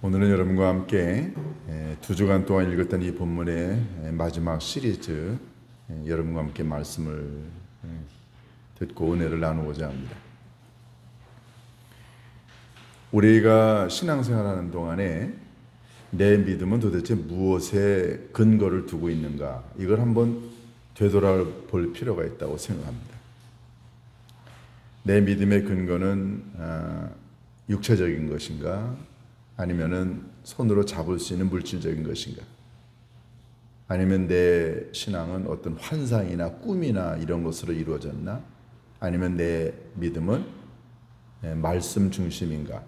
오늘은 여러분과 함께 2주간 동안 읽었던 이 본문의 마지막 시리즈 여러분과 함께 말씀을 듣고 은혜를 나누고자 합니다. 우리가 신앙생활하는 동안에 내 믿음은 도대체 무엇에 근거를 두고 있는가, 이걸 한번 되돌아볼 필요가 있다고 생각합니다. 내 믿음의 근거는 육체적인 것인가, 아니면은 손으로 잡을 수 있는 물질적인 것인가, 아니면 내 신앙은 어떤 환상이나 꿈이나 이런 것으로 이루어졌나, 아니면 내 믿음은 말씀 중심인가.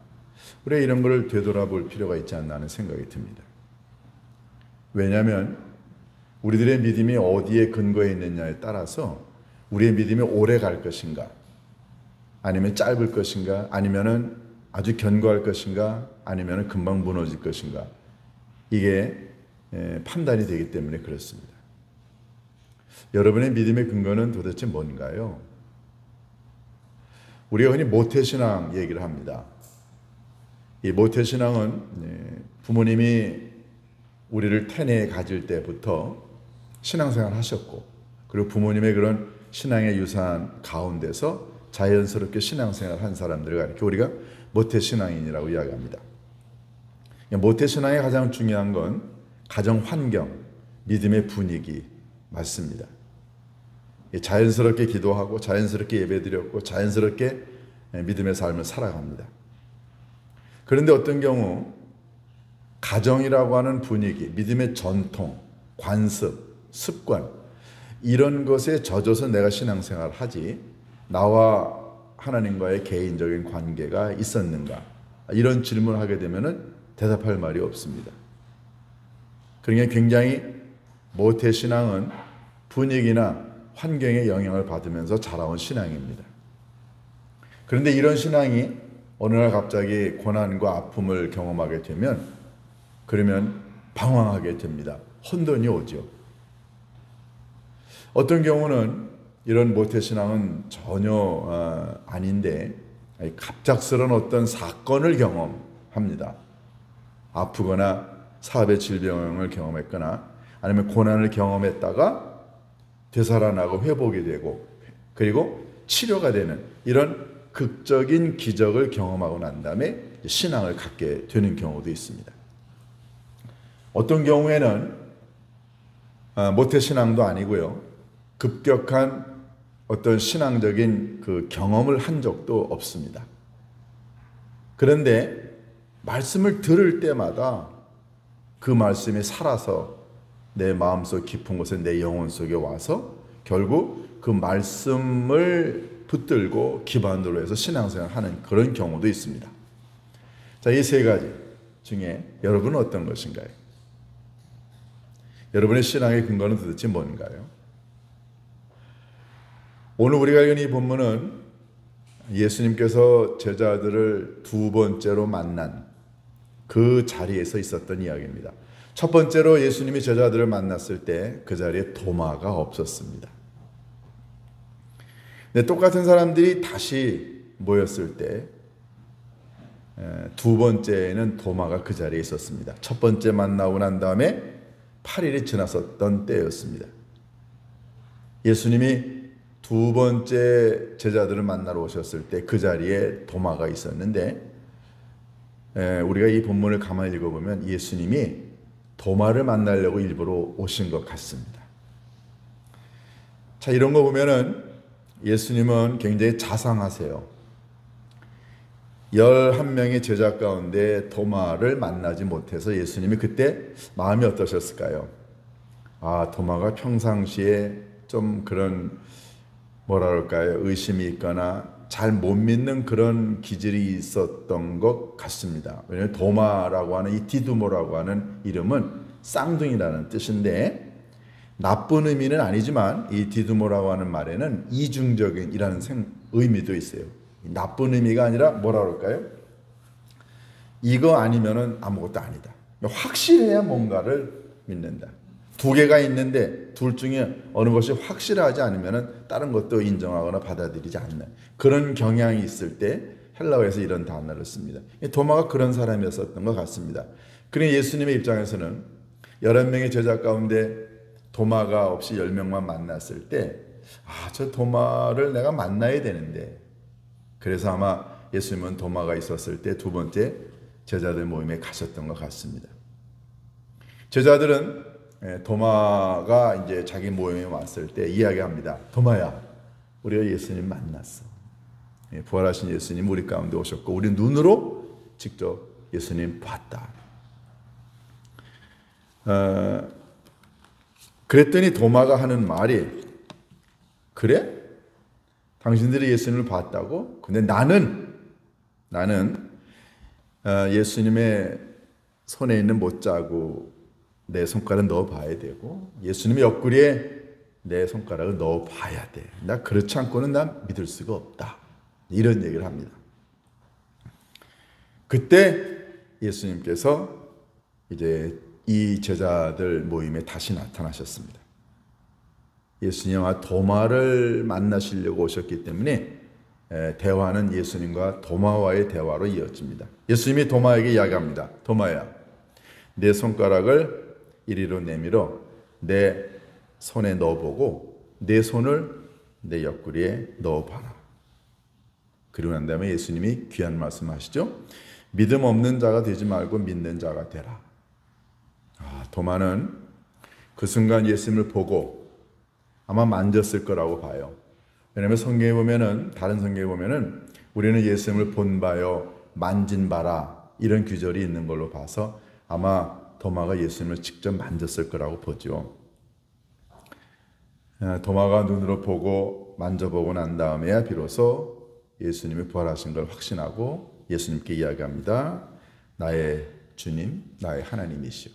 우리가 이런 걸 되돌아볼 필요가 있지 않나 하는 생각이 듭니다. 왜냐하면 우리들의 믿음이 어디에 근거해 있느냐에 따라서 우리의 믿음이 오래 갈 것인가, 아니면 짧을 것인가, 아니면은 아주 견고할 것인가, 아니면 금방 무너질 것인가, 이게 판단이 되기 때문에 그렇습니다. 여러분의 믿음의 근거는 도대체 뭔가요? 우리가 흔히 모태신앙 얘기를 합니다. 이 모태신앙은 부모님이 우리를 태내에 가질 때부터 신앙생활을 하셨고, 그리고 부모님의 그런 신앙의 유산 가운데서 자연스럽게 신앙생활을 한 사람들을 가리켜 우리가 모태신앙인이라고 이야기합니다. 모태신앙의 가장 중요한 건 가정 환경, 믿음의 분위기 맞습니다. 자연스럽게 기도하고 자연스럽게 예배드렸고 자연스럽게 믿음의 삶을 살아갑니다. 그런데 어떤 경우 가정이라고 하는 분위기, 믿음의 전통, 관습, 습관, 이런 것에 젖어서 내가 신앙생활을 하지 나와 하나님과의 개인적인 관계가 있었는가, 이런 질문을 하게 되면 대답할 말이 없습니다. 그러니까 굉장히 모태신앙은 분위기나 환경의 영향을 받으면서 자라온 신앙입니다. 그런데 이런 신앙이 어느 날 갑자기 고난과 아픔을 경험하게 되면, 그러면 방황하게 됩니다. 혼돈이 오죠. 어떤 경우는 이런 모태신앙은 전혀 아닌데 갑작스러운 어떤 사건을 경험합니다. 아프거나 사업의 질병을 경험했거나 아니면 고난을 경험했다가 되살아나고 회복이 되고 그리고 치료가 되는 이런 극적인 기적을 경험하고 난 다음에 신앙을 갖게 되는 경우도 있습니다. 어떤 경우에는 모태신앙도 아니고요, 급격한 어떤 신앙적인 그 경험을 한 적도 없습니다. 그런데 말씀을 들을 때마다 그 말씀이 살아서 내 마음속 깊은 곳에 내 영혼 속에 와서 결국 그 말씀을 붙들고 기반으로 해서 신앙생활을 하는 그런 경우도 있습니다. 자, 이 세 가지 중에 여러분은 어떤 것인가요? 여러분의 신앙의 근거는 도대체 뭔가요? 오늘 우리가 읽은 이 본문은 예수님께서 제자들을 두 번째로 만난 그 자리에서 있었던 이야기입니다. 첫 번째로 예수님이 제자들을 만났을 때 그 자리에 도마가 없었습니다. 근데 똑같은 사람들이 다시 모였을 때 두 번째에는 도마가 그 자리에 있었습니다. 첫 번째 만나고 난 다음에 8일이 지났었던 때였습니다. 예수님이 두 번째 제자들을 만나러 오셨을 때 그 자리에 도마가 있었는데, 우리가 이 본문을 가만히 읽어보면 예수님이 도마를 만나려고 일부러 오신 것 같습니다. 자, 이런 거 보면은 예수님은 굉장히 자상하세요. 11명의 제자 가운데 도마를 만나지 못해서 예수님이 그때 마음이 어떠셨을까요? 아, 도마가 평상시에 좀 그런 뭐라 그럴까요? 의심이 있거나 잘 못 믿는 그런 기질이 있었던 것 같습니다. 왜냐하면 도마라고 하는 이 디두모라고 하는 이름은 쌍둥이라는 뜻인데 나쁜 의미는 아니지만 이 디두모라고 하는 말에는 이중적인이라는 의미도 있어요. 나쁜 의미가 아니라 뭐라 그럴까요? 이거 아니면은 아무것도 아니다. 확실해야 뭔가를 믿는다. 두 개가 있는데 둘 중에 어느 것이 확실하지 않으면 다른 것도 인정하거나 받아들이지 않는 그런 경향이 있을 때 헬라어에서 이런 단어를 씁니다. 도마가 그런 사람이었던 것 같습니다. 그러니 예수님의 입장에서는 11명의 제자 가운데 도마가 없이 10명만 만났을 때 저 도마를 내가 만나야 되는데, 그래서 아마 예수님은 도마가 있었을 때 두 번째 제자들 모임에 가셨던 것 같습니다. 제자들은 도마가 이제 자기 모임에 왔을 때 이야기합니다. 도마야, 우리가 예수님 만났어. 부활하신 예수님 우리 가운데 오셨고 우리 눈으로 직접 예수님 봤다. 그랬더니 도마가 하는 말이, 그래? 당신들이 예수님을 봤다고? 근데 나는 예수님의 손에 있는 못자국 내 손가락을 넣어 봐야 되고 예수님의 옆구리에 내 손가락을 넣어 봐야 돼. 나 그렇지 않고는 난 믿을 수가 없다. 이런 얘기를 합니다. 그때 예수님께서 이제 이 제자들 모임에 다시 나타나셨습니다. 예수님과 도마를 만나시려고 오셨기 때문에 대화는 예수님과 도마와의 대화로 이어집니다. 예수님이 도마에게 이야기합니다. 도마야, 내 손가락을 이리로 내밀어 내 손에 넣어보고 내 손을 내 옆구리에 넣어봐라. 그리고 난 다음에 예수님이 귀한 말씀하시죠. 믿음 없는 자가 되지 말고 믿는 자가 되라. 도마는 그 순간 예수님을 보고 아마 만졌을 거라고 봐요. 왜냐하면 성경에 보면은, 다른 성경에 보면은 우리는 예수님을 본 바요 만진 바라 이런 규절이 있는 걸로 봐서 아마 도마가 예수님을 직접 만졌을 거라고 보죠. 도마가 눈으로 보고 만져보고 난 다음에야 비로소 예수님이 부활하신 걸 확신하고 예수님께 이야기합니다. 나의 주님, 나의 하나님이시오.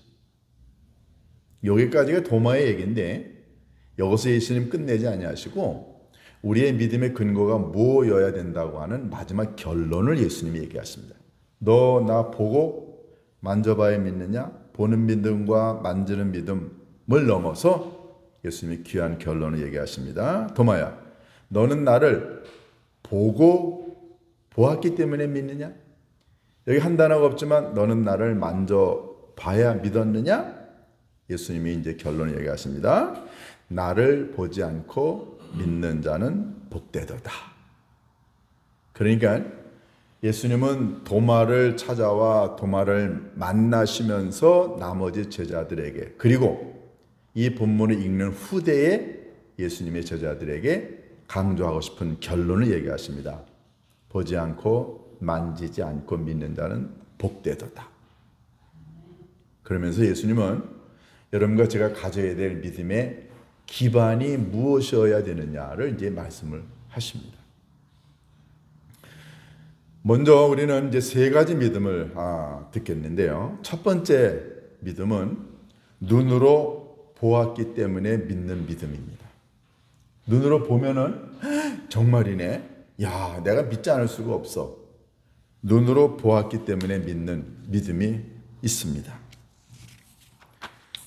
여기까지가 도마의 얘기인데 여기서 예수님 끝내지 아니하시고 우리의 믿음의 근거가 뭐여야 된다고 하는 마지막 결론을 예수님이 얘기하십니다. 너 나 보고 만져봐야 믿느냐? 보는 믿음과 만지는 믿음을 넘어서 예수님이 귀한 결론을 얘기하십니다. 도마야, 너는 나를 보고 보았기 때문에 믿느냐? 여기 한 단어가 없지만 너는 나를 만져봐야 믿었느냐? 예수님이 이제 결론을 얘기하십니다. 나를 보지 않고 믿는 자는 복되도다. 그러니까 예수님은 도마를 찾아와 도마를 만나시면서 나머지 제자들에게, 그리고 이 본문을 읽는 후대에 예수님의 제자들에게 강조하고 싶은 결론을 얘기하십니다. 보지 않고 만지지 않고 믿는 자는 복되도다. 그러면서 예수님은 여러분과 제가 가져야 될 믿음의 기반이 무엇이어야 되느냐를 이제 말씀을 하십니다. 먼저 우리는 이제 세 가지 믿음을 듣겠는데요. 첫 번째 믿음은 눈으로 보았기 때문에 믿는 믿음입니다. 눈으로 보면은 정말이네. 야, 내가 믿지 않을 수가 없어. 눈으로 보았기 때문에 믿는 믿음이 있습니다.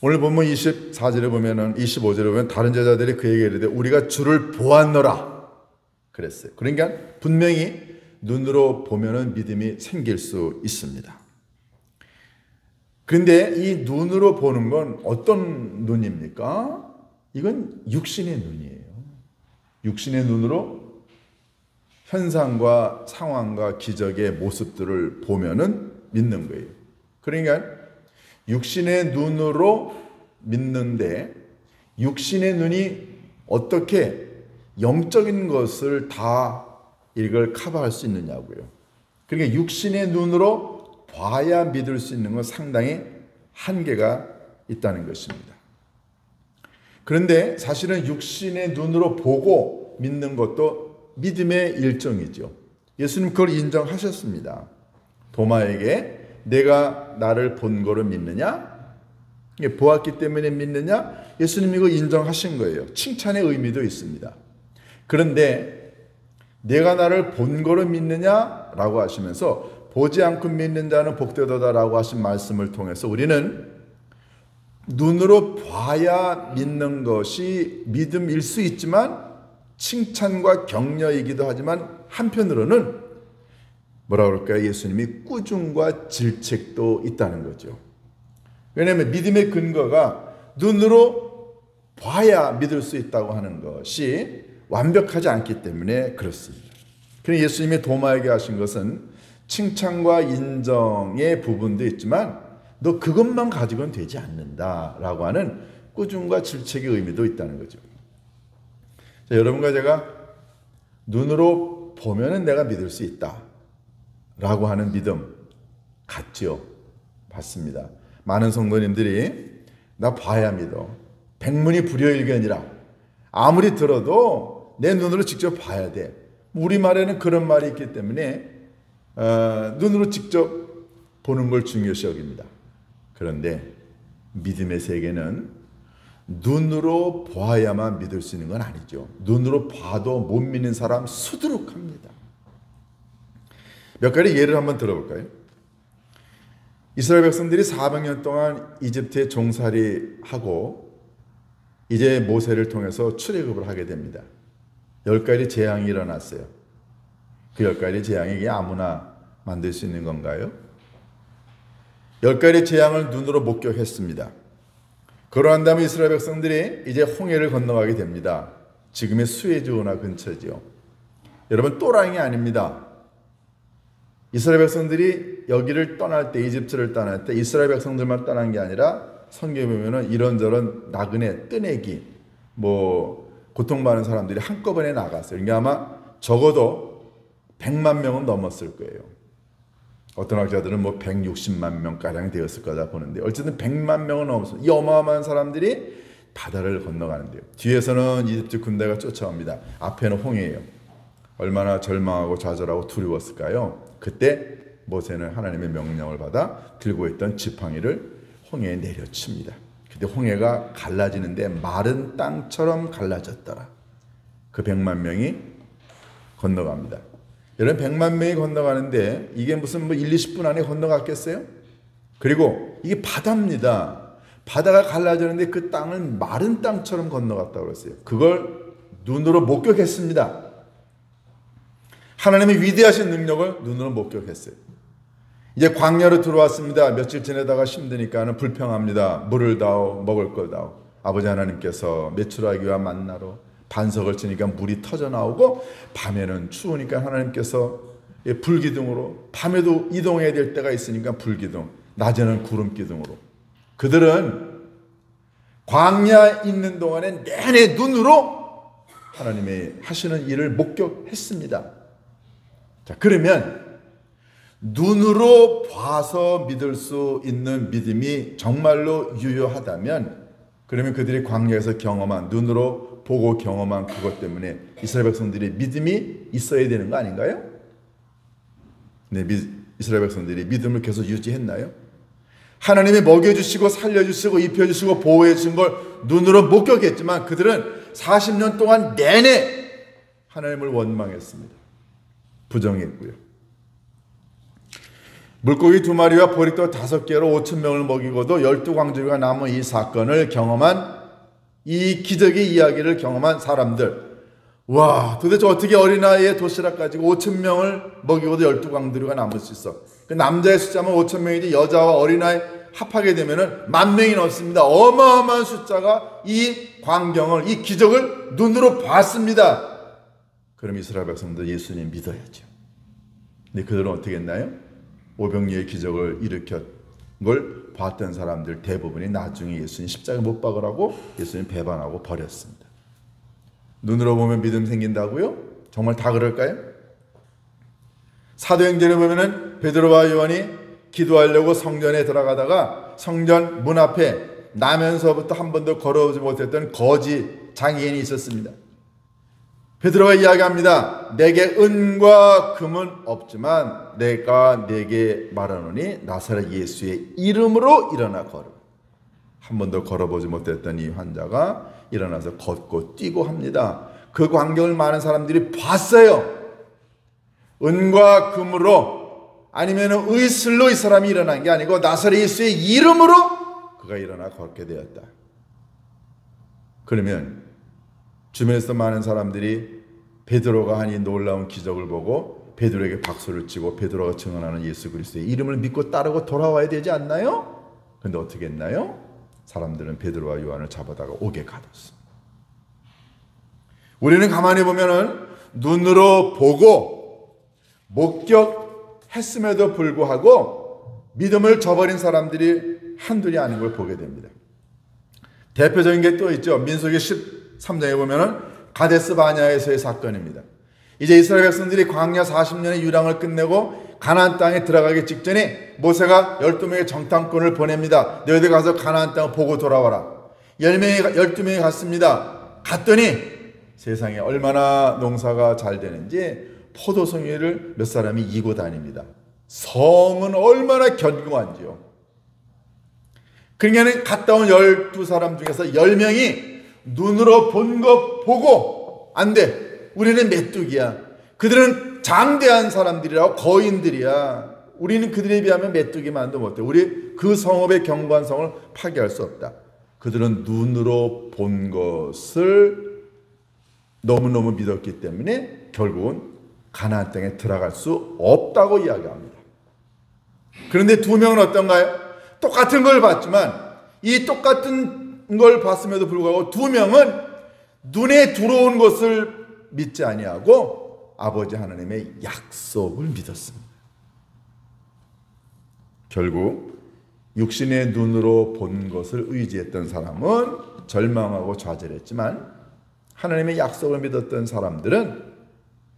오늘 본문 24절에 보면은 25절에 보면 다른 제자들이 그에게 이르되 우리가 주를 보았노라 그랬어요. 그러니까 분명히 눈으로 보면은 믿음이 생길 수 있습니다. 그런데 이 눈으로 보는 건 어떤 눈입니까? 이건 육신의 눈이에요. 육신의 눈으로 현상과 상황과 기적의 모습들을 보면은 믿는 거예요. 그러니까 육신의 눈으로 믿는데 육신의 눈이 어떻게 영적인 것을 다 이걸 커버할 수 있느냐고요. 그러니까 육신의 눈으로 봐야 믿을 수 있는 건 상당히 한계가 있다는 것입니다. 그런데 사실은 육신의 눈으로 보고 믿는 것도 믿음의 일종이죠. 예수님 그걸 인정하셨습니다. 도마에게 내가 나를 본 거로 믿느냐? 보았기 때문에 믿느냐? 예수님이 이거 인정하신 거예요. 칭찬의 의미도 있습니다. 그런데 내가 나를 본 거로 믿느냐라고 하시면서 보지 않고 믿는 자는 복되도다라고 하신 말씀을 통해서 우리는 눈으로 봐야 믿는 것이 믿음일 수 있지만 칭찬과 격려이기도 하지만 한편으로는 뭐라 그럴까요? 예수님이 꾸중과 질책도 있다는 거죠. 왜냐하면 믿음의 근거가 눈으로 봐야 믿을 수 있다고 하는 것이 완벽하지 않기 때문에 그렇습니다. 그래서 예수님이 도마에게 하신 것은 칭찬과 인정의 부분도 있지만 너 그것만 가지고는 되지 않는다라고 하는 꾸중과 질책의 의미도 있다는 거죠. 자, 여러분과 제가 눈으로 보면은 내가 믿을 수 있다라고 하는 믿음 같죠? 맞습니다. 많은 성도님들이 나 봐야 믿어. 백문이 불여일견이라. 아무리 들어도 내 눈으로 직접 봐야 돼. 우리말에는 그런 말이 있기 때문에 눈으로 직접 보는 걸 중요시 여깁니다. 그런데 믿음의 세계는 눈으로 보아야만 믿을 수 있는 건 아니죠. 눈으로 봐도 못 믿는 사람 수두룩합니다. 몇 가지 예를 한번 들어볼까요? 이스라엘 백성들이 400년 동안 이집트에 종살이하고 이제 모세를 통해서 출애굽을 하게 됩니다. 10가지 재앙이 일어났어요. 그 10가지 재앙이 아무나 만들 수 있는 건가요? 10가지 재앙을 눈으로 목격했습니다. 그러한 다음에 이스라엘 백성들이 이제 홍해를 건너가게 됩니다. 지금의 수에즈 운하 근처죠. 여러분, 또랑이 아닙니다. 이스라엘 백성들이 여기를 떠날 때, 이집트를 떠날 때 이스라엘 백성들만 떠난 게 아니라 성경에 보면은 이런저런 나그네, 뜨내기, 고통받는 사람들이 한꺼번에 나갔어요. 그러니까 아마 적어도 100만 명은 넘었을 거예요. 어떤 학자들은 160만 명가량 되었을 거다 보는데 어쨌든 100만 명은 넘었어요. 이 어마어마한 사람들이 바다를 건너가는데요. 뒤에서는 이집트 군대가 쫓아옵니다. 앞에는 홍해예요. 얼마나 절망하고 좌절하고 두려웠을까요? 그때 모세는 하나님의 명령을 받아 들고 있던 지팡이를 홍해에 내려칩니다. 그때 홍해가 갈라지는데 마른 땅처럼 갈라졌더라. 그 100만 명이 건너갑니다. 여러분, 100만 명이 건너가는데 이게 무슨 1, 20분 안에 건너갔겠어요? 그리고 이게 바다입니다. 바다가 갈라졌는데 그 땅은 마른 땅처럼 건너갔다고 그랬어요. 그걸 눈으로 목격했습니다. 하나님의 위대하신 능력을 눈으로 목격했어요. 이제 광야로 들어왔습니다. 며칠 지내다가 힘드니까는 불평합니다. 물을 다오, 먹을 걸 다오. 아버지 하나님께서 메추라기와 만나로 반석을 치니까 물이 터져 나오고 밤에는 추우니까 하나님께서 불기둥으로, 밤에도 이동해야 될 때가 있으니까 불기둥, 낮에는 구름 기둥으로. 그들은 광야에 있는 동안에 내내 눈으로 하나님의 하시는 일을 목격했습니다. 자, 그러면 눈으로 봐서 믿을 수 있는 믿음이 정말로 유효하다면, 그러면 그들이 광야에서 경험한, 눈으로 보고 경험한 그것 때문에 이스라엘 백성들이 믿음이 있어야 되는 거 아닌가요? 네, 이스라엘 백성들이 믿음을 계속 유지했나요? 하나님이 먹여주시고 살려주시고 입혀주시고 보호해주신 걸 눈으로 목격했지만 그들은 40년 동안 내내 하나님을 원망했습니다. 부정했고요. 물고기 2마리와 보리떡 5개로 5,000명을 먹이고도 12광주리가 남은 이 사건을 경험한, 이 기적의 이야기를 경험한 사람들, 와, 도대체 어떻게 어린아이의 도시락 가지고 5,000명을 먹이고도 12광주리가 남을 수 있어? 그 남자의 숫자만 5,000명이지 여자와 어린아이 합하게 되면은 10,000명이 넘습니다. 어마어마한 숫자가 이 광경을, 이 기적을 눈으로 봤습니다. 그럼 이스라엘 백성들 예수님 믿어야죠. 근데 그들은 어떻게 했나요? 오병이어의 기적을 일으켰 걸 봤던 사람들 대부분이 나중에 예수님 십자가에 못 박으라고 예수님 배반하고 버렸습니다. 눈으로 보면 믿음 생긴다고요? 정말 다 그럴까요? 사도행전에 보면은 베드로와 요한이 기도하려고 성전에 들어가다가 성전 문 앞에 나면서부터 한 번도 걸어오지 못했던 거지 장애인이 있었습니다. 베드로가 이야기합니다. 내게 은과 금은 없지만 내가 네게 말하노니 나사렛 예수의 이름으로 일어나 걸어. 한 번도 걸어보지 못했던 이 환자가 일어나서 걷고 뛰고 합니다. 그 광경을 많은 사람들이 봤어요. 은과 금으로 아니면 의술로 이 사람이 일어난 게 아니고 나사렛 예수의 이름으로 그가 일어나 걷게 되었다. 그러면 주변에서 많은 사람들이 베드로가 한 이 놀라운 기적을 보고 베드로에게 박수를 치고 베드로가 증언하는 예수 그리스도의 이름을 믿고 따르고 돌아와야 되지 않나요? 근데 어떻게 했나요? 사람들은 베드로와 요한을 잡아다가 옥에 가뒀어. 우리는 가만히 보면은 눈으로 보고 목격했음에도 불구하고 믿음을 저버린 사람들이 한둘이 아닌 걸 보게 됩니다. 대표적인 게 또 있죠. 민수기 13장에 보면은 가데스 바냐에서의 사건입니다. 이제 이스라엘 백성들이 광야 40년의 유랑을 끝내고 가나안 땅에 들어가기 직전에 모세가 12명의 정탐꾼을 보냅니다. 너희들 가서 가나안 땅을 보고 돌아와라. 12명이 갔습니다. 갔더니 세상에 얼마나 농사가 잘 되는지 포도송이를 몇 사람이 이고 다닙니다. 성은 얼마나 견고한지요. 그러니까 갔다 온 12사람 중에서 10명이 눈으로 본 것 보고 안 돼. 우리는 메뚜기야. 그들은 장대한 사람들이라고 거인들이야. 우리는 그들에 비하면 메뚜기만도 못해. 우리 그 성읍의 견고한 성을 파괴할 수 없다. 그들은 눈으로 본 것을 너무너무 믿었기 때문에 결국은 가나안 땅에 들어갈 수 없다고 이야기합니다. 그런데 두 명은 어떤가요? 똑같은 걸 봤지만 이 똑같은 걸 봤음에도 불구하고 두 명은 눈에 들어온 것을 믿지 아니하고 아버지 하나님의 약속을 믿었습니다. 결국 육신의 눈으로 본 것을 의지했던 사람은 절망하고 좌절했지만 하나님의 약속을 믿었던 사람들은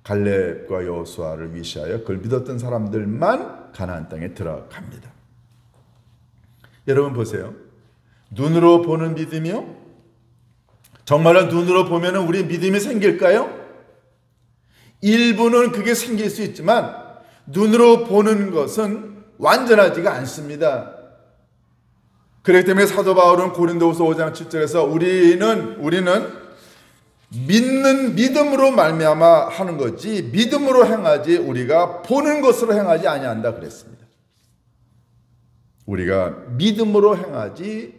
갈렙과 여호수아를 위시하여 그걸 믿었던 사람들만 가나안 땅에 들어갑니다. 여러분 보세요. 눈으로 보는 믿음이요? 정말로 눈으로 보면 우리 믿음이 생길까요? 일부는 그게 생길 수 있지만 눈으로 보는 것은 완전하지가 않습니다. 그렇기 때문에 사도 바울은 고린도후서 5장 7절에서 우리는 믿는 믿음으로 말미암아 하는 거지 믿음으로 행하지 우리가 보는 것으로 행하지 아니한다 그랬습니다. 우리가 믿음으로 행하지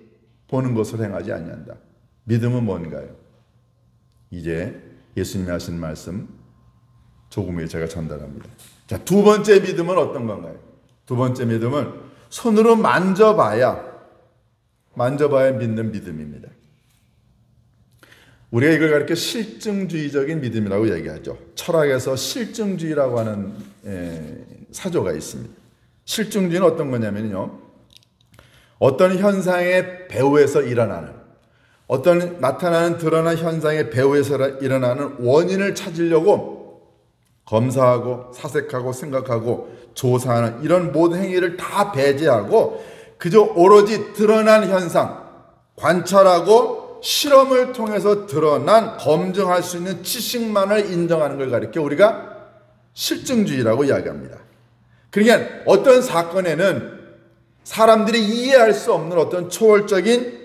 보는 것으로 행하지 아니한다. 믿음은 뭔가요? 이제 예수님이 하신 말씀 조금 후에 제가 전달합니다. 자, 두 번째 믿음은 어떤 건가요? 두 번째 믿음은 손으로 만져봐야 믿는 믿음입니다. 우리가 이걸 가리켜 실증주의적인 믿음이라고 얘기하죠. 철학에서 실증주의라고 하는 사조가 있습니다. 실증주의는 어떤 거냐면요. 어떤 현상의 배후에서 일어나는 나타나는 드러난 현상의 배후에서 일어나는 원인을 찾으려고 검사하고 사색하고 생각하고 조사하는 이런 모든 행위를 다 배제하고 그저 오로지 드러난 현상, 관찰하고 실험을 통해서 드러난 검증할 수 있는 지식만을 인정하는 걸 가리켜 우리가 실증주의라고 이야기합니다. 그러니까 어떤 사건에는 사람들이 이해할 수 없는 어떤 초월적인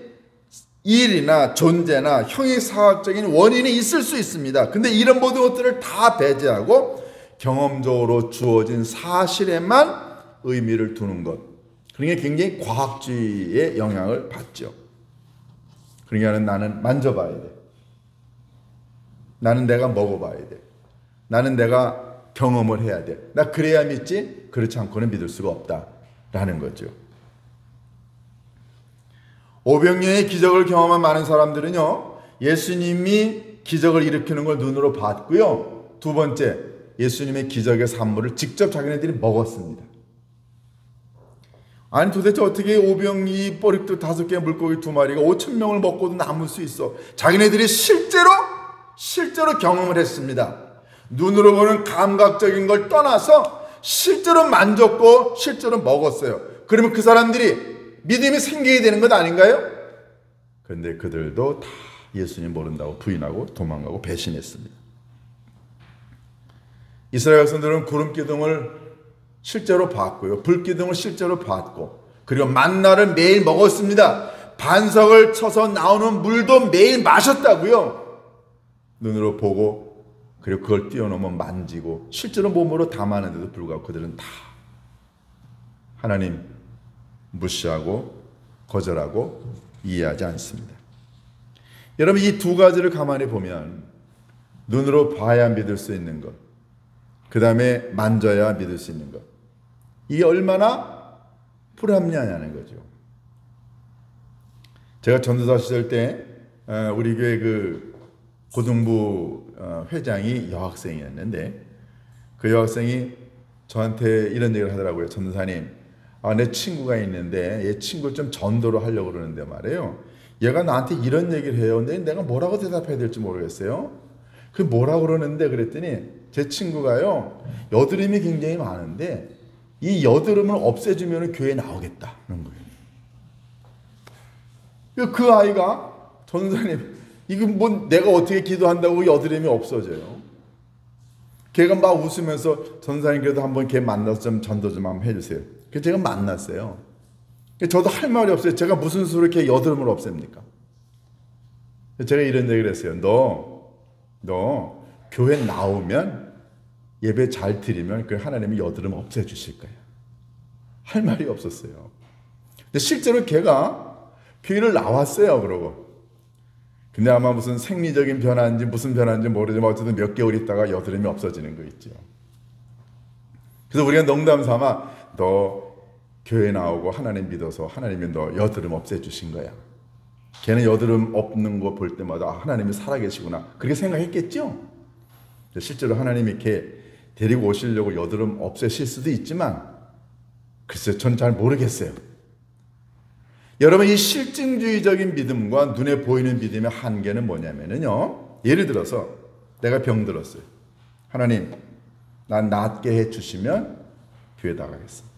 일이나 존재나 형이사학적인 원인이 있을 수 있습니다. 근데 이런 모든 것들을 다 배제하고 경험적으로 주어진 사실에만 의미를 두는 것. 그러니까 굉장히 과학주의의 영향을 받죠. 그러니까 나는 만져봐야 돼. 나는 내가 먹어봐야 돼. 나는 내가 경험을 해야 돼. 나 그래야 믿지? 그렇지 않고는 믿을 수가 없다라는 거죠. 오병이어의 기적을 경험한 많은 사람들은요, 예수님이 기적을 일으키는 걸 눈으로 봤고요. 두 번째, 예수님의 기적의 산물을 직접 자기네들이 먹었습니다. 아니 도대체 어떻게 오병이 뽀릭도 5개 물고기 2마리가 5,000명을 먹고도 남을 수 있어? 자기네들이 실제로 경험을 했습니다. 눈으로 보는 감각적인 걸 떠나서 실제로 만졌고 실제로 먹었어요. 그러면 그 사람들이 믿음이 생기게 되는 것 아닌가요? 그런데 그들도 다 예수님 모른다고 부인하고 도망가고 배신했습니다. 이스라엘 백성들은 구름 기둥을 실제로 봤고요. 불 기둥을 실제로 봤고 그리고 만나를 매일 먹었습니다. 반석을 쳐서 나오는 물도 매일 마셨다고요. 눈으로 보고 그리고 그걸 뛰어넘어 만지고 실제로 몸으로 담았는데도 불구하고 그들은 다 하나님 무시하고 거절하고 이해하지 않습니다. 여러분 이 두 가지를 가만히 보면 눈으로 봐야 믿을 수 있는 것, 그 다음에 만져야 믿을 수 있는 것. 이게 얼마나 불합리하냐는 거죠. 제가 전도사 시절 때 우리 교회 그 고등부 회장이 여학생이었는데 그 여학생이 저한테 이런 얘기를 하더라고요. 전도사님, 내 친구가 있는데 얘 친구 좀 전도를 하려고 그러는데 말이에요. 얘가 나한테 이런 얘기를 해요. 근데 내가 뭐라고 대답해야 될지 모르겠어요. 그 뭐라고 그러는데 그랬더니 제 친구가요. 여드름이 굉장히 많은데 이 여드름을 없애주면 교회에 나오겠다는 거예요. 그 아이가 전도사님, 이거 뭐 내가 어떻게 기도한다고 여드름이 없어져요? 걔가 막 웃으면서 전도사님 그래도 한번 걔 만나서 좀 전도 좀 한번 해주세요. 그래서 제가 만났어요. 저도 할 말이 없어요. 제가 무슨 수로 이렇게 여드름을 없앱니까? 제가 이런 얘기를 했어요. 너 교회 나오면 예배 잘 드리면 그 하나님이 여드름 없애주실 거예요. 할 말이 없었어요. 근데 실제로 걔가 교회를 나왔어요. 그러고. 근데 아마 무슨 생리적인 변화인지 무슨 변화인지 모르지만 어쨌든 몇 개월 있다가 여드름이 없어지는 거 있죠. 그래서 우리가 농담 삼아 너 교회 나오고 하나님 믿어서 하나님이 너 여드름 없애주신 거야. 걔는 여드름 없는 거 볼 때마다 하나님이 살아계시구나 그렇게 생각했겠죠. 실제로 하나님이 이렇게 데리고 오시려고 여드름 없애실 수도 있지만 글쎄요, 전 잘 모르겠어요. 여러분, 이 실증주의적인 믿음과 눈에 보이는 믿음의 한계는 뭐냐면요, 예를 들어서 내가 병들었어요. 하나님, 난 낫게 해주시면 교회 나가겠습니다.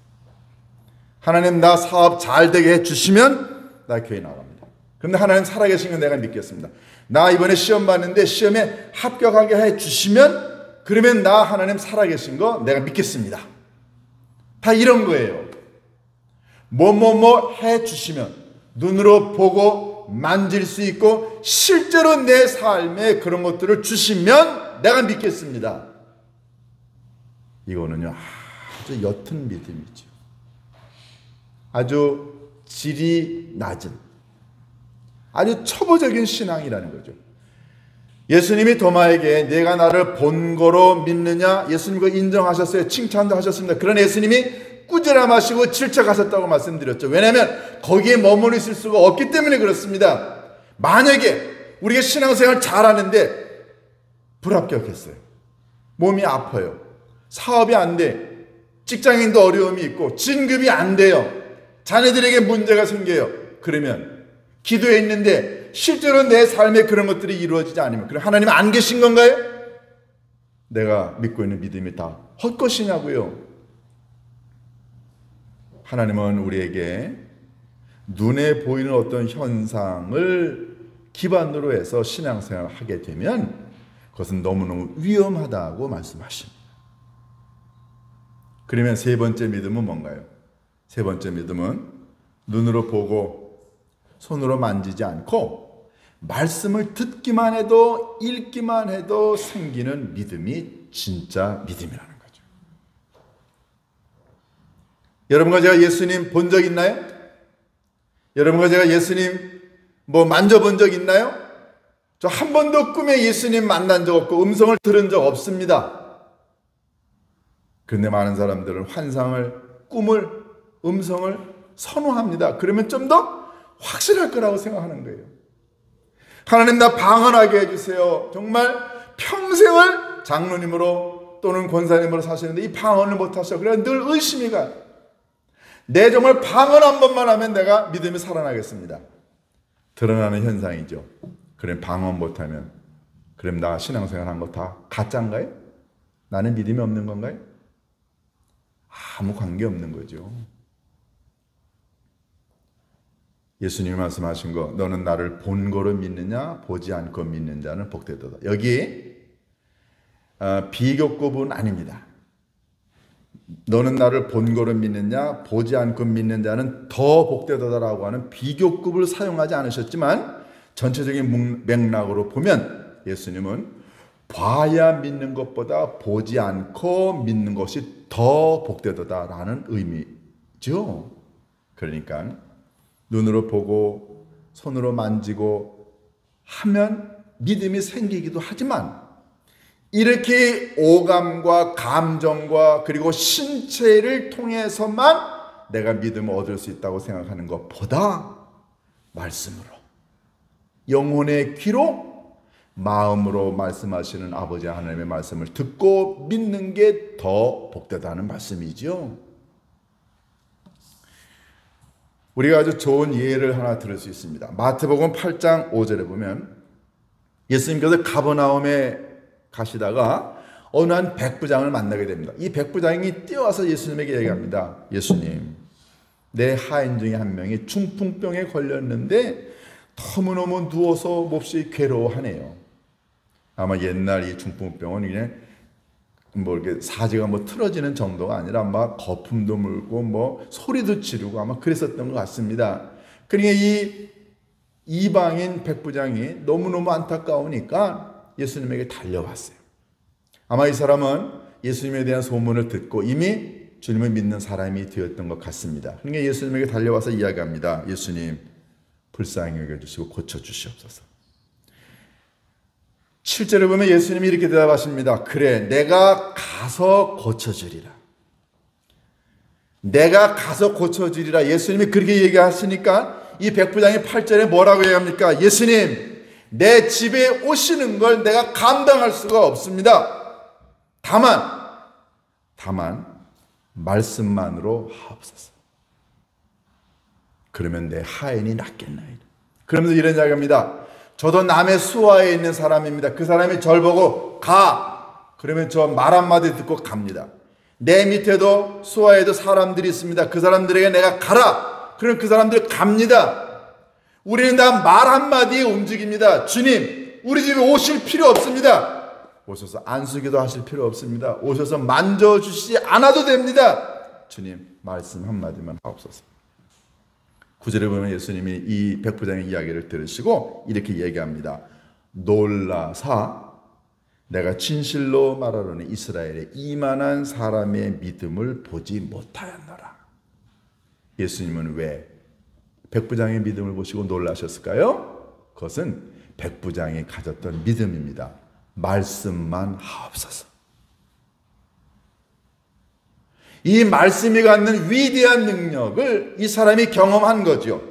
하나님, 나 사업 잘 되게 해주시면 나 교회 나갑니다. 그런데 하나님 살아계신 건 내가 믿겠습니다. 나 이번에 시험 봤는데 시험에 합격하게 해주시면 그러면 나 하나님 살아계신 거 내가 믿겠습니다. 다 이런 거예요. 뭐뭐뭐 해주시면 눈으로 보고 만질 수 있고 실제로 내 삶에 그런 것들을 주시면 내가 믿겠습니다. 이거는요, 아주 옅은 믿음이죠. 아주 질이 낮은 아주 초보적인 신앙이라는 거죠. 예수님이 도마에게 내가 나를 본 거로 믿느냐, 예수님 그 인정하셨어요. 칭찬도 하셨습니다. 그런 예수님이 꾸지람하시고 질책하셨다고 말씀드렸죠. 왜냐하면 거기에 머물러 있을 수가 없기 때문에 그렇습니다. 만약에 우리가 신앙생활 잘하는데 불합격했어요. 몸이 아파요. 사업이 안 돼. 직장인도 어려움이 있고 진급이 안 돼요. 자녀들에게 문제가 생겨요. 그러면 기도해 있는데 실제로 내 삶에 그런 것들이 이루어지지 않으면 그럼 하나님 안 계신 건가요? 내가 믿고 있는 믿음이 다 헛것이냐고요. 하나님은 우리에게 눈에 보이는 어떤 현상을 기반으로 해서 신앙생활을 하게 되면 그것은 너무너무 위험하다고 말씀하십니다. 그러면 세 번째 믿음은 뭔가요? 세 번째 믿음은 눈으로 보고 손으로 만지지 않고 말씀을 듣기만 해도 읽기만 해도 생기는 믿음이 진짜 믿음이라는 거죠. 여러분과 제가 예수님 본 적 있나요? 여러분과 제가 예수님 만져본 적 있나요? 저 한 번도 꿈에 예수님 만난 적 없고 음성을 들은 적 없습니다. 그런데 많은 사람들은 환상을, 꿈을, 음성을 선호합니다. 그러면 좀 더 확실할 거라고 생각하는 거예요. 하나님 나 방언하게 해주세요. 정말 평생을 장로님으로 또는 권사님으로 사시는데 이 방언을 못하셔. 그래서 늘 의심이 가요. 내 정말 방언 한 번만 하면 내가 믿음이 살아나겠습니다. 드러나는 현상이죠. 그럼 방언 못하면 그럼 나 신앙생활 한 거 다 가짜인가요? 나는 믿음이 없는 건가요? 아무 관계없는 거죠. 예수님이 말씀하신 거 너는 나를 본 거로 믿느냐 보지 않고 믿는 자는 복되도다. 여기 비교급은 아닙니다. 너는 나를 본 거로 믿느냐 보지 않고 믿는 자는 더 복되도다라고 하는 비교급을 사용하지 않으셨지만 전체적인 맥락으로 보면 예수님은 봐야 믿는 것보다 보지 않고 믿는 것이 더 복되도다라는 의미죠. 그러니까 눈으로 보고 손으로 만지고 하면 믿음이 생기기도 하지만 이렇게 오감과 감정과 그리고 신체를 통해서만 내가 믿음을 얻을 수 있다고 생각하는 것보다 말씀으로, 영혼의 귀로, 마음으로 말씀하시는 아버지 하나님의 말씀을 듣고 믿는 게 더 복되다는 말씀이죠. 우리가 아주 좋은 예를 하나 들을 수 있습니다. 마태복음 8장 5절에 보면 예수님께서 가버나움에 가시다가 어느 한 백부장을 만나게 됩니다. 이 백부장이 뛰어와서 예수님에게 얘기합니다. 예수님, 내 하인 중에 한 명이 중풍병에 걸렸는데 너무너무 누워서 몹시 괴로워하네요. 아마 옛날 이 중풍병은 그냥 이렇게 사지가 틀어지는 정도가 아니라 막 거품도 물고 소리도 지르고 아마 그랬었던 것 같습니다. 그러니까 이 이방인 백부장이 너무너무 안타까우니까 예수님에게 달려왔어요. 아마 이 사람은 예수님에 대한 소문을 듣고 이미 주님을 믿는 사람이 되었던 것 같습니다. 그러니까 예수님에게 달려와서 이야기합니다. 예수님, 불쌍히 여겨주시고 고쳐주시옵소서. 7절에 보면 예수님이 이렇게 대답하십니다. 그래, 내가 가서 고쳐주리라. 내가 가서 고쳐주리라. 예수님이 그렇게 얘기하시니까 이 백부장이 8절에 뭐라고 얘기합니까? 예수님, 내 집에 오시는 걸 내가 감당할 수가 없습니다. 다만 말씀만으로 하옵소서. 그러면 내 하인이 낫겠나이다. 그러면서 이런 이야기합니다. 저도 남의 수하에 있는 사람입니다. 그 사람이 절 보고 가! 그러면 저 말 한마디 듣고 갑니다. 내 밑에도 수하에도 사람들이 있습니다. 그 사람들에게 내가 가라! 그럼 그 사람들 갑니다. 우리는 다 말 한마디에 움직입니다. 주님, 우리 집에 오실 필요 없습니다. 오셔서 안수기도 하실 필요 없습니다. 오셔서 만져주시지 않아도 됩니다. 주님, 말씀 한마디만 하옵소서. 9절에 보면 예수님이 이 백부장의 이야기를 들으시고 이렇게 얘기합니다. 놀라사 내가 진실로 말하노니 이스라엘에 이만한 사람의 믿음을 보지 못하였노라. 예수님은 왜 백부장의 믿음을 보시고 놀라셨을까요? 그것은 백부장이 가졌던 믿음입니다. 말씀만 하옵소서. 이 말씀이 갖는 위대한 능력을 이 사람이 경험한 거죠.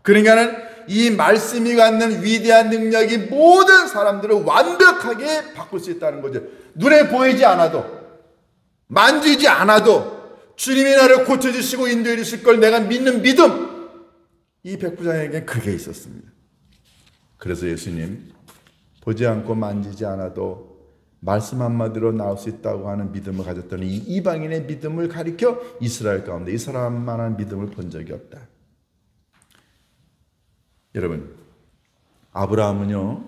그러니까는 이 말씀이 갖는 위대한 능력이 모든 사람들을 완벽하게 바꿀 수 있다는 거죠. 눈에 보이지 않아도, 만지지 않아도 주님이 나를 고쳐주시고 인도해 주실 걸 내가 믿는 믿음, 이 백부장에게 그게 있었습니다. 그래서 예수님, 보지 않고 만지지 않아도 말씀 한마디로 나올 수 있다고 하는 믿음을 가졌던 이 이방인의 믿음을 가리켜 이스라엘 가운데 이 사람만한 믿음을 본 적이 없다. 여러분, 아브라함은요,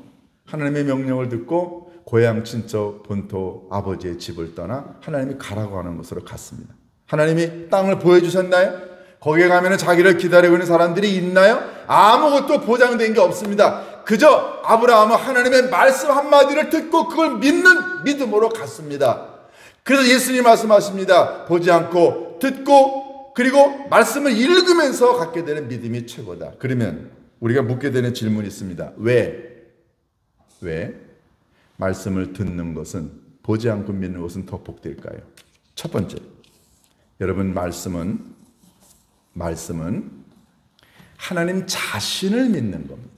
하나님의 명령을 듣고 고향 친척 본토 아버지의 집을 떠나 하나님이 가라고 하는 곳으로 갔습니다. 하나님이 땅을 보여주셨나요? 거기에 가면 자기를 기다리고 있는 사람들이 있나요? 아무것도 보장된 게 없습니다. 그저 아브라함은 하나님의 말씀 한마디를 듣고 그걸 믿는 믿음으로 갔습니다. 그래서 예수님이 말씀하십니다. 보지 않고 듣고 그리고 말씀을 읽으면서 갖게 되는 믿음이 최고다. 그러면 우리가 묻게 되는 질문이 있습니다. 왜 말씀을 듣는 것은, 보지 않고 믿는 것은 더 복될까요? 첫 번째, 여러분, 말씀은 하나님 자신을 믿는 겁니다.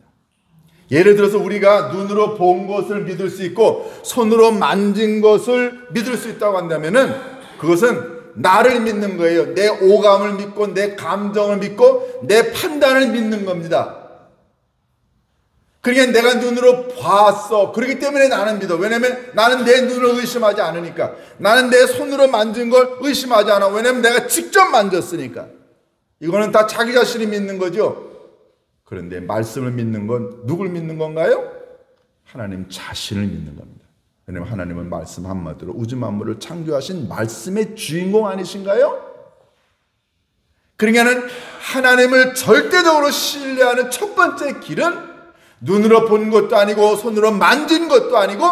예를 들어서 우리가 눈으로 본 것을 믿을 수 있고 손으로 만진 것을 믿을 수 있다고 한다면은 그것은 나를 믿는 거예요. 내 오감을 믿고 내 감정을 믿고 내 판단을 믿는 겁니다. 그러니까 내가 눈으로 봤어. 그렇기 때문에 나는 믿어. 왜냐하면 나는 내 눈을 의심하지 않으니까. 나는 내 손으로 만진 걸 의심하지 않아. 왜냐하면 내가 직접 만졌으니까. 이거는 다 자기 자신이 믿는 거죠. 그런데 말씀을 믿는 건 누굴 믿는 건가요? 하나님 자신을 믿는 겁니다. 왜냐하면 하나님은 말씀 한마디로 우주 만물을 창조하신 말씀의 주인공 아니신가요? 그러니까는 하나님을 절대적으로 신뢰하는 첫 번째 길은 눈으로 본 것도 아니고 손으로 만진 것도 아니고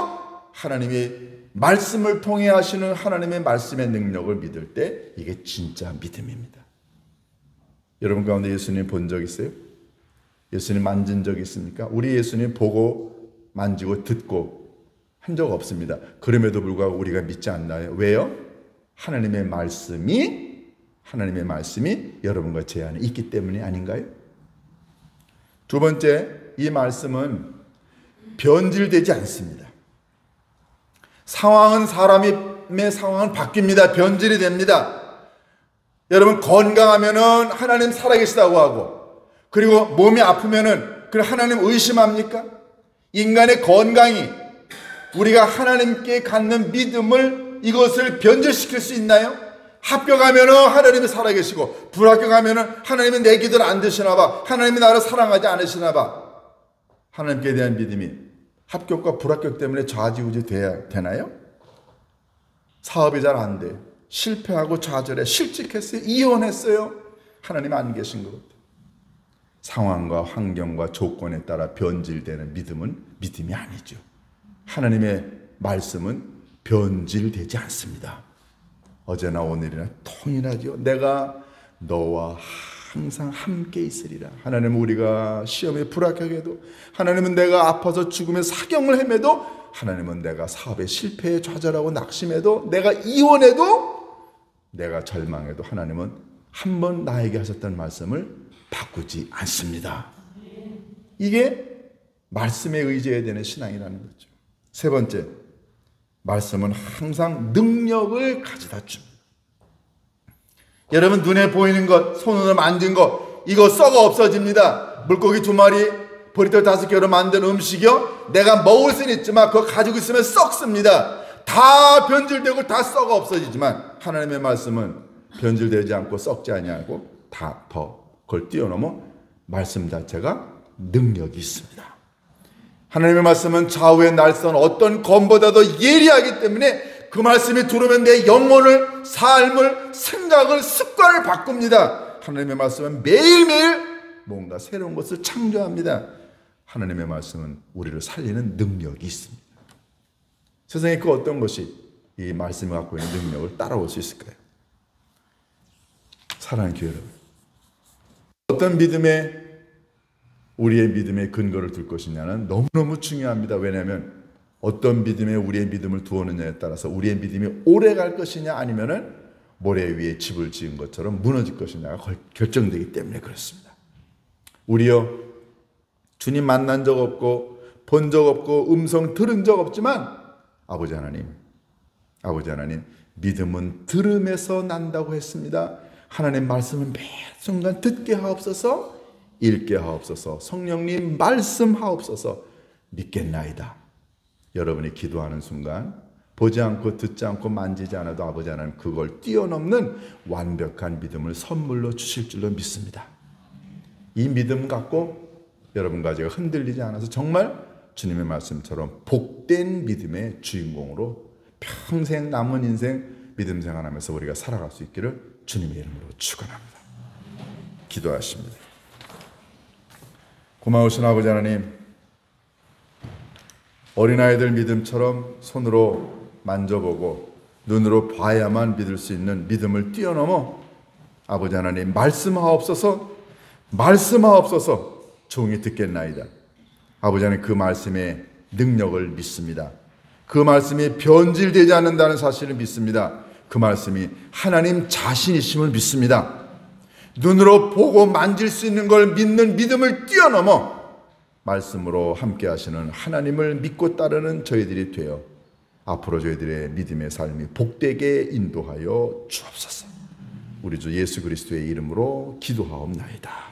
하나님이 말씀을 통해 하시는 하나님의 말씀의 능력을 믿을 때 이게 진짜 믿음입니다. 여러분 가운데 예수님 본 적 있어요? 예수님 만진 적 있습니까? 우리 예수님 보고 만지고 듣고 한 적 없습니다. 그럼에도 불구하고 우리가 믿지 않나요? 왜요? 하나님의 말씀이 여러분과 제 안에 있기 때문이 아닌가요? 두 번째, 이 말씀은 변질되지 않습니다. 사람의 상황은 바뀝니다. 변질이 됩니다. 여러분, 건강하면은 하나님 살아계시다고 하고, 그리고 몸이 아프면은 그 하나님 의심합니까? 인간의 건강이 우리가 하나님께 갖는 믿음을 이것을 변질시킬 수 있나요? 합격하면은 하나님이 살아계시고, 불합격하면은 하나님은 내 기도를 안 드시나 봐. 하나님이 나를 사랑하지 않으시나 봐. 하나님께 대한 믿음이 합격과 불합격 때문에 좌지우지 되나요? 사업이 잘 안 돼. 실패하고 좌절해. 실직했어요. 이혼했어요. 하나님 안 계신 것 같아요. 상황과 환경과 조건에 따라 변질되는 믿음은 믿음이 아니죠. 하나님의 말씀은 변질되지 않습니다. 어제나 오늘이나 통일하죠. 내가 너와 항상 함께 있으리라. 하나님은 우리가 시험에 불합격해도, 하나님은 내가 아파서 죽음의 사경을 헤매도, 하나님은 내가 사업에 실패에 좌절하고 낙심해도, 내가 이혼해도, 내가 절망해도 하나님은 한 번 나에게 하셨던 말씀을 바꾸지 않습니다. 이게 말씀에 의지해야 되는 신앙이라는 거죠. 세 번째, 말씀은 항상 능력을 가져다 줍니다. 여러분, 눈에 보이는 것, 손으로 만든 것, 이거 썩어 없어집니다. 물고기 2마리, 보리떡 5개로 만든 음식이요, 내가 먹을 수는 있지만 그거 가지고 있으면 썩습니다. 다 변질되고 다 썩어 없어지지만 하나님의 말씀은 변질되지 않고 썩지 아니하고 다 그걸 뛰어넘어 말씀 자체가 능력이 있습니다. 하나님의 말씀은 좌우의 날선 어떤 검보다도 예리하기 때문에 그 말씀이 들어오면 내 영혼을, 삶을, 생각을, 습관을 바꿉니다. 하나님의 말씀은 매일매일 뭔가 새로운 것을 창조합니다. 하나님의 말씀은 우리를 살리는 능력이 있습니다. 세상에 그 어떤 것이 이 말씀이 갖고 있는 능력을 따라올 수 있을까요? 사랑하는 교회 여러분, 어떤 믿음에 우리의 믿음의 근거를 둘 것이냐는 너무너무 중요합니다. 왜냐하면 어떤 믿음에 우리의 믿음을 두었느냐에 따라서 우리의 믿음이 오래 갈 것이냐, 아니면은 모래 위에 집을 지은 것처럼 무너질 것이냐가 결정되기 때문에 그렇습니다. 우리요, 주님 만난 적 없고 본 적 없고 음성 들은 적 없지만 아버지 하나님, 믿음은 들음에서 난다고 했습니다. 하나님 말씀은 매 순간 듣게 하옵소서, 읽게 하옵소서, 성령님 말씀하옵소서, 믿겠나이다. 여러분이 기도하는 순간 보지 않고 듣지 않고 만지지 않아도 아버지 하나님 그걸 뛰어넘는 완벽한 믿음을 선물로 주실 줄로 믿습니다. 이 믿음 갖고 여러분과 제가 흔들리지 않아서 정말 주님의 말씀처럼 복된 믿음의 주인공으로 평생 남은 인생 믿음 생활하면서 우리가 살아갈 수 있기를 주님의 이름으로 축원합니다. 기도하십니다. 고마우신 아버지 하나님, 어린아이들 믿음처럼 손으로 만져보고 눈으로 봐야만 믿을 수 있는 믿음을 뛰어넘어 아버지 하나님 말씀하옵소서, 종이 듣겠나이다. 아버지 하나님, 그 말씀의 능력을 믿습니다. 그 말씀이 변질되지 않는다는 사실을 믿습니다. 그 말씀이 하나님 자신이심을 믿습니다. 눈으로 보고 만질 수 있는 걸 믿는 믿음을 뛰어넘어 말씀으로 함께 하시는 하나님을 믿고 따르는 저희들이 되어 앞으로 저희들의 믿음의 삶이 복되게 인도하여 주옵소서. 우리 주 예수 그리스도의 이름으로 기도하옵나이다.